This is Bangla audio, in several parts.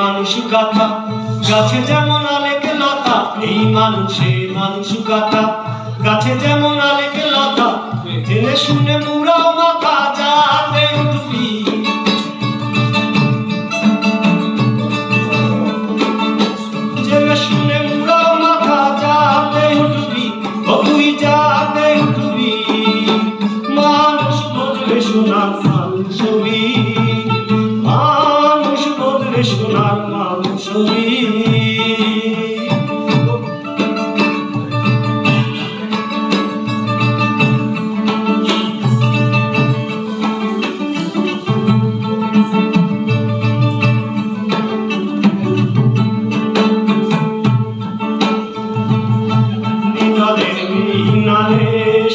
মানুষ গাথা, গাছে যেমন আলেকে লতা, এই মানুষে মানুষ গাথা, গাছে যেমন আলেকে লতা, জেনে শুনে মুড়াও মাথা যাতে উঠবি। জেনে শুনে মুড়াও মাথা যাতে উঠবি, ও তুই যাতে উঠবি। মানুষ বদলে সোনার মানুষ হবি, মানুষ বদলে সোনার মানুষ হবি।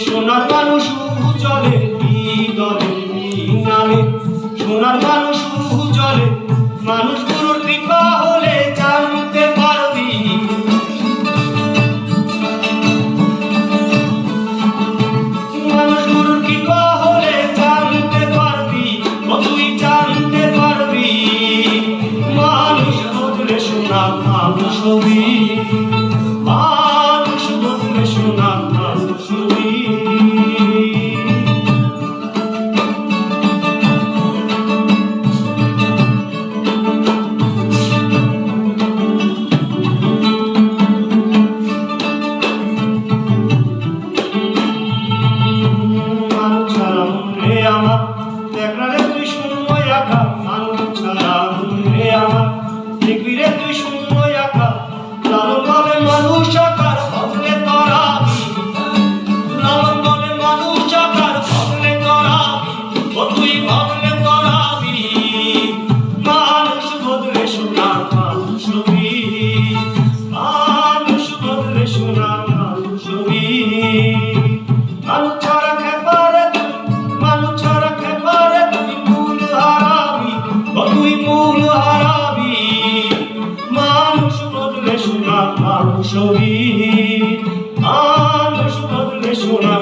সোনার মানুষ জলে দলের মিনালে, সোনার মানুষ জলে, মানুষ গুরুর কৃপা হলে জানতে পারবি। মানুষ গুরুর কৃপা হলে জানতে পারবি, ও তুই জানতে পারবি। মানুষ বদলে সোনার মানুষ হবি, মানুষ বদলে সোনার মানুষ হবি। আমার দেখলে তুই শূন্য একা, মানুষ ছাড়া রে আমার দেখবি রে তুই শূন্য একা। লালন বলে মানুষ আকার ভাবলে তরাবি, লালন বলে মানুষ আকার ভাবলে তরাবি, ও তুই ভাবলে তরাবি। মানুষ বদলে সোনার মানুষ হবি, মানুষ বদলে সোনার মানুষ হবি। মানুষ ছাড়া খেপারে তুই, মানুষ ছাড়া খেপারে তুই মূল হারাবি, ও তুই মূল হারাবি। মানুষ বদলে সোনার মানুষ হবি, মানুষ বদলে সোনার